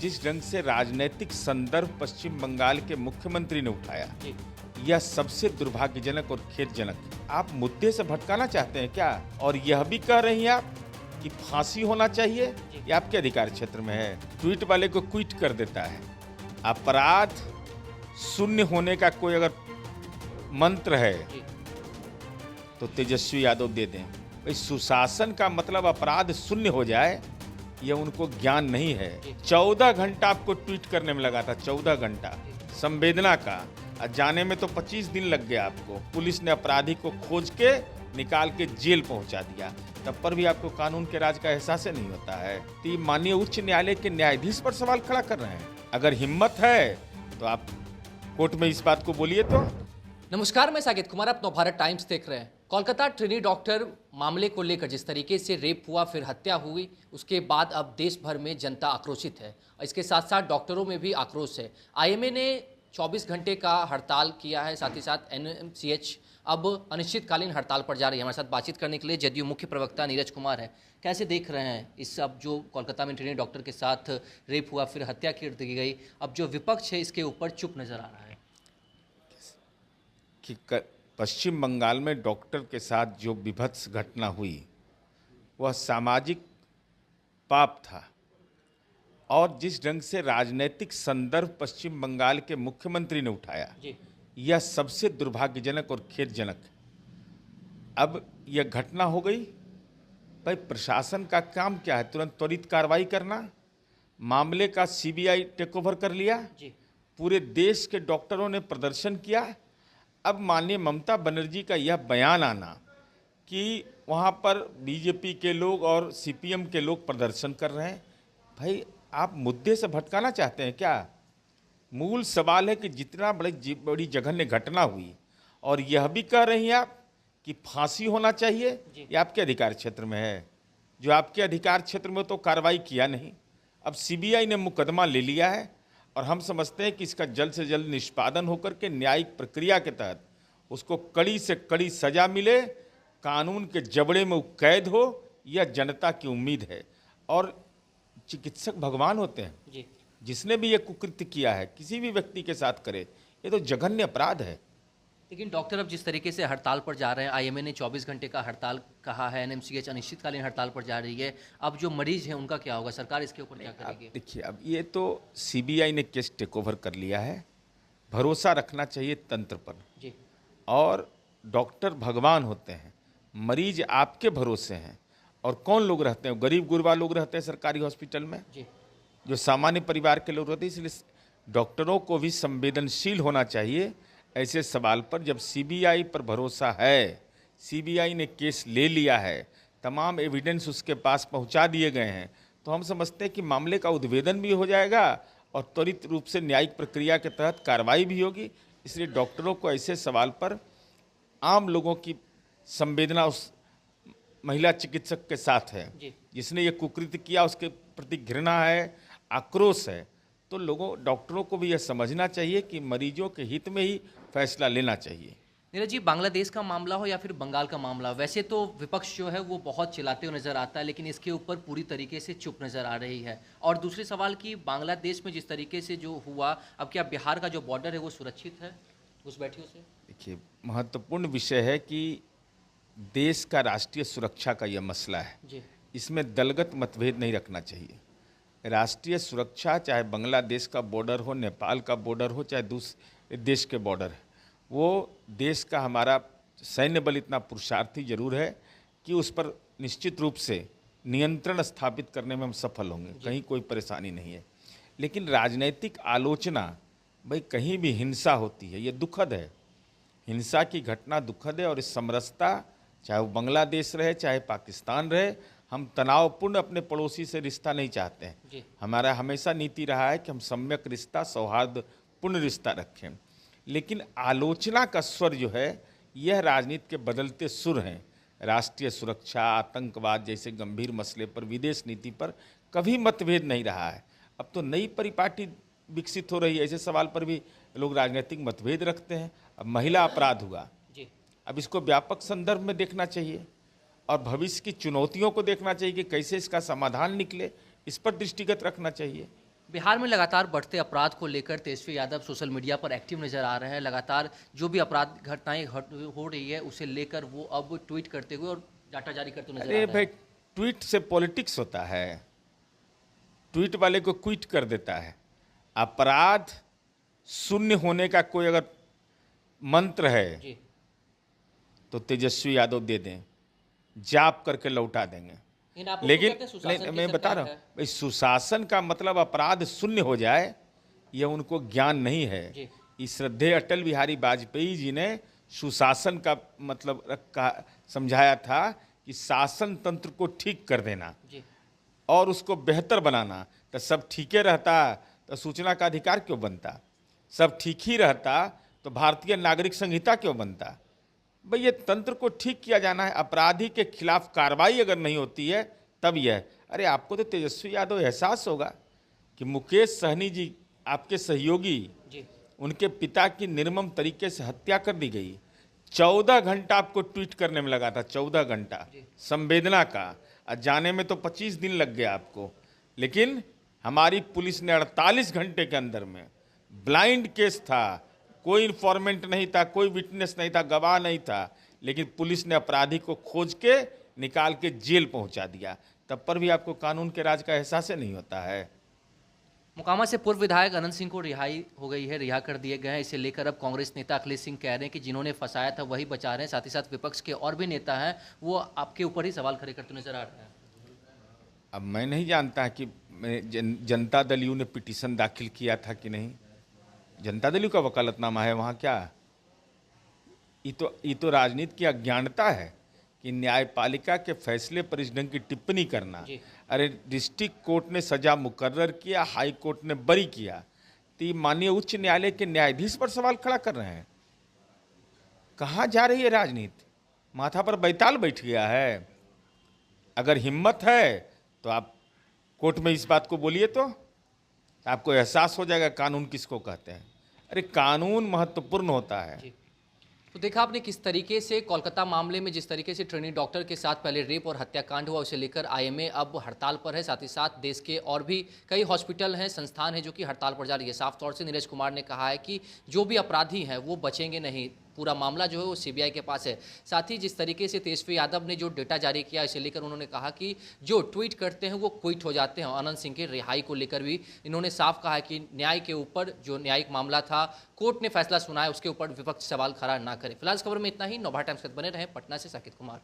जिस ढंग से राजनीतिक संदर्भ पश्चिम बंगाल के मुख्यमंत्री ने उठाया, यह सबसे दुर्भाग्यजनक और खेदजनक है। आप मुद्दे से भटकाना चाहते हैं क्या? और यह भी कह रही हैं आप कि फांसी होना चाहिए, ये आपके अधिकार क्षेत्र में है। ट्वीट वाले को क्विट कर देता है। अपराध शून्य होने का कोई अगर मंत्र है तो तेजस्वी यादव दे दें। भाई सुशासन का मतलब अपराध शून्य हो जाए, यह उनको ज्ञान नहीं है। 14 घंटा आपको ट्वीट करने में लगा था, 14 घंटा संवेदना का, और जाने में तो 25 दिन लग गया आपको। पुलिस ने अपराधी को खोज के निकाल के जेल पहुंचा दिया, तब पर भी आपको कानून के राज का एहसास नहीं होता है। तो माननीय उच्च न्यायालय के न्यायाधीश पर सवाल खड़ा कर रहे हैं। अगर हिम्मत है तो आप कोर्ट में इस बात को बोलिए। तो नमस्कार, मैं साकेत कुमार, आप नवभारत टाइम्स देख रहे हैं। कोलकाता ट्रेनी डॉक्टर मामले को लेकर जिस तरीके से रेप हुआ, फिर हत्या हुई, उसके बाद अब देश भर में जनता आक्रोशित है। इसके साथ साथ डॉक्टरों में भी आक्रोश है। आईएमए ने 24 घंटे का हड़ताल किया है, साथ ही साथ एनएमसीएच अब अनिश्चितकालीन हड़ताल पर जा रही है। हमारे साथ बातचीत करने के लिए जदयू मुख्य प्रवक्ता नीरज कुमार है। कैसे देख रहे हैं इस अब जो कोलकाता में ट्रेनी डॉक्टर के साथ रेप हुआ, फिर हत्या कर दी गई, अब जो विपक्ष है इसके ऊपर चुप नजर आ रहा है कि पश्चिम बंगाल में डॉक्टर के साथ जो विभत्स घटना हुई वह सामाजिक पाप था, और जिस ढंग से राजनीतिक संदर्भ पश्चिम बंगाल के मुख्यमंत्री ने उठाया, यह सबसे दुर्भाग्यजनक और खेदजनक है। अब यह घटना हो गई, भाई प्रशासन का काम क्या है? तुरंत त्वरित कार्रवाई करना। मामले का सीबीआई टेक ओवर कर लिया। पूरे देश के डॉक्टरों ने प्रदर्शन किया। अब माननीय ममता बनर्जी का यह बयान आना कि वहाँ पर बीजेपी के लोग और सीपीएम के लोग प्रदर्शन कर रहे हैं, भाई आप मुद्दे से भटकाना चाहते हैं क्या? मूल सवाल है कि जितना बड़ी जघन्य घटना हुई, और यह भी कह रही हैं आप कि फांसी होना चाहिए, ये आपके अधिकार क्षेत्र में है। जो आपके अधिकार क्षेत्र में तो कार्रवाई किया नहीं। अब सीबीआई ने मुकदमा ले लिया है, और हम समझते हैं कि इसका जल्द से जल्द निष्पादन होकर के न्यायिक प्रक्रिया के तहत उसको कड़ी से कड़ी सजा मिले, कानून के जबड़े में वो कैद हो, यह जनता की उम्मीद है। और चिकित्सक भगवान होते हैं, जिसने भी ये कुकृत्य किया है किसी भी व्यक्ति के साथ करे, ये तो जघन्य अपराध है। लेकिन डॉक्टर अब जिस तरीके से हड़ताल पर जा रहे हैं, आईएमए ने 24 घंटे का हड़ताल कहा है, एनएमसीएच अनिश्चितकालीन हड़ताल पर जा रही है, अब जो मरीज हैं उनका क्या होगा? सरकार इसके ऊपर क्या करेगी? देखिए, अब ये तो सीबीआई ने केस टेक ओवर कर लिया है। भरोसा रखना चाहिए तंत्र पर जी। और डॉक्टर भगवान होते हैं, मरीज आपके भरोसे हैं। और कौन लोग रहते हैं? गरीब गुरबा लोग रहते हैं सरकारी हॉस्पिटल में, जो सामान्य परिवार के लोग रहते हैं। इसलिए डॉक्टरों को भी संवेदनशील होना चाहिए ऐसे सवाल पर। जब सीबीआई पर भरोसा है, सीबीआई ने केस ले लिया है, तमाम एविडेंस उसके पास पहुंचा दिए गए हैं, तो हम समझते हैं कि मामले का उद्भेदन भी हो जाएगा और त्वरित रूप से न्यायिक प्रक्रिया के तहत कार्रवाई भी होगी। इसलिए डॉक्टरों को ऐसे सवाल पर, आम लोगों की संवेदना उस महिला चिकित्सक के साथ है जिसने ये कुकृत्य किया, उसके प्रति घृणा है, आक्रोश है। तो डॉक्टरों को भी यह समझना चाहिए कि मरीजों के हित में ही फैसला लेना चाहिए। नीरज जी, बांग्लादेश का मामला हो या फिर बंगाल का मामला, वैसे तो विपक्ष जो है वो बहुत चिल्लाते हुए नजर आता है, लेकिन इसके ऊपर पूरी तरीके से चुप नजर आ रही है। और दूसरे सवाल कि बांग्लादेश में जिस तरीके से जो हुआ, अब क्या बिहार का जो बॉर्डर है वो सुरक्षित है घुसपैठियों से? देखिए, महत्वपूर्ण विषय है कि देश का राष्ट्रीय सुरक्षा का यह मसला है। इसमें दलगत मतभेद नहीं रखना चाहिए। राष्ट्रीय सुरक्षा, चाहे बांग्लादेश का बॉर्डर हो, नेपाल का बॉर्डर हो, चाहे दूसरे देश के बॉर्डर है, वो देश का हमारा सैन्य बल इतना पुरुषार्थी जरूर है कि उस पर निश्चित रूप से नियंत्रण स्थापित करने में हम सफल होंगे, कहीं कोई परेशानी नहीं है। लेकिन राजनीतिक आलोचना, भाई कहीं भी हिंसा होती है, ये दुखद है। हिंसा की घटना दुखद है, और इस समरसता, चाहे वो बांग्लादेश रहे चाहे पाकिस्तान रहे, हम तनावपूर्ण अपने पड़ोसी से रिश्ता नहीं चाहते हैं। हमारा हमेशा नीति रहा है कि हम सम्यक रिश्ता, सौहार्दपूर्ण रिश्ता रखें। लेकिन आलोचना का स्वर जो है, यह राजनीति के बदलते सुर हैं। राष्ट्रीय सुरक्षा, आतंकवाद जैसे गंभीर मसले पर, विदेश नीति पर कभी मतभेद नहीं रहा है। अब तो नई परिपाटी विकसित हो रही है, ऐसे सवाल पर भी लोग राजनीतिक मतभेद रखते हैं। अब महिला अपराध हुआ, अब इसको व्यापक संदर्भ में देखना चाहिए और भविष्य की चुनौतियों को देखना चाहिए कि कैसे इसका समाधान निकले, इस पर दृष्टिगत रखना चाहिए। बिहार में लगातार बढ़ते अपराध को लेकर तेजस्वी यादव सोशल मीडिया पर एक्टिव नजर आ रहे हैं। लगातार जो भी अपराध घटनाएं हो रही है उसे लेकर वो अब ट्वीट करते हुए और डाटा जारी करते हुए नजर आ अरे रहे भाई, हैं। ट्वीट से पॉलिटिक्स होता है। ट्वीट वाले को क्विट कर देता है। अपराध शून्य होने का कोई अगर मंत्र है जी तो तेजस्वी यादव दे दें, जाप करके लौटा देंगे। लेकिन मैं बता रहा हूँ भाई, सुशासन का मतलब अपराध शून्य हो जाए, यह उनको ज्ञान नहीं है। जी। इस श्रद्धेय अटल बिहारी वाजपेयी जी ने सुशासन का मतलब समझाया था कि शासन तंत्र को ठीक कर देना जी और उसको बेहतर बनाना। तो सब ठीके रहता तो सूचना का अधिकार क्यों बनता? सब ठीक ही रहता तो भारतीय नागरिक संहिता क्यों बनता? भाई, ये तंत्र को ठीक किया जाना है। अपराधी के खिलाफ कार्रवाई अगर नहीं होती है तब यह, अरे आपको तो तेजस्वी यादव एहसास होगा कि मुकेश सहनी जी आपके सहयोगी, जी उनके पिता की निर्मम तरीके से हत्या कर दी गई। 14 घंटा आपको ट्वीट करने में लगा था, 14 घंटा संवेदना का, और जाने में तो 25 दिन लग गया आपको। लेकिन हमारी पुलिस ने 48 घंटे के अंदर में, ब्लाइंड केस था, कोई इन्फॉर्मेंट नहीं था, कोई विटनेस नहीं था, गवाह नहीं था, लेकिन पुलिस ने अपराधी को खोज के निकाल के जेल पहुंचा दिया। तब पर भी आपको कानून के राज का एहसास नहीं होता है। मोकामा से पूर्व विधायक अनंत सिंह को रिहाई हो गई है, रिहा कर दिए गए हैं। इसे लेकर अब कांग्रेस नेता अखिलेश सिंह कह रहे हैं कि जिन्होंने फंसाया था वही बचा रहे हैं। साथ ही साथ विपक्ष के और भी नेता हैं, वो आपके ऊपर ही सवाल खड़े करते नजर आ रहे हैं। अब मैं नहीं जानता कि जनता दल यू ने पिटीशन दाखिल किया था कि नहीं। जनता दल यू का वकालतनामा है वहाँ क्या? ये तो राजनीति की अज्ञानता है कि न्यायपालिका के फैसले पर इस ढंग की टिप्पणी करना। जी। अरे डिस्ट्रिक्ट कोर्ट ने सजा मुकर्रर किया, हाई कोर्ट ने बरी किया, तो ये माननीय उच्च न्यायालय के न्यायाधीश पर सवाल खड़ा कर रहे हैं। कहाँ जा रही है राजनीति? माथा पर बैताल बैठ गया है। अगर हिम्मत है तो आप कोर्ट में इस बात को बोलिए, तो आपको एहसास हो जाएगा कानून किसको कहते हैं। अरे कानून महत्वपूर्ण होता है। जी। तो देखा आपने किस तरीके से कोलकाता मामले में जिस तरीके से ट्रेनी डॉक्टर के साथ पहले रेप और हत्याकांड हुआ, उसे लेकर आईएमए अब हड़ताल पर है। साथ ही साथ देश के और भी कई हॉस्पिटल हैं, संस्थान हैं जो कि हड़ताल पर जा रही है। साफ तौर से नीरज कुमार ने कहा है कि जो भी अपराधी हैं वो बचेंगे नहीं, पूरा मामला जो है वो सीबीआई के पास है। साथ ही जिस तरीके से तेजस्वी यादव ने जो डेटा जारी किया, इसे लेकर उन्होंने कहा कि जो ट्वीट करते हैं वो क्विट हो जाते हैं। अनंत सिंह के रिहाई को लेकर भी इन्होंने साफ कहा है कि न्याय के ऊपर जो न्यायिक मामला था, कोर्ट ने फैसला सुना है, उसके ऊपर विपक्ष सवाल खड़ा ना करे। फिलहाल इस खबर में इतना ही। नवभारत टाइम्स के साथ बने रहें। पटना से साकिब कुमार।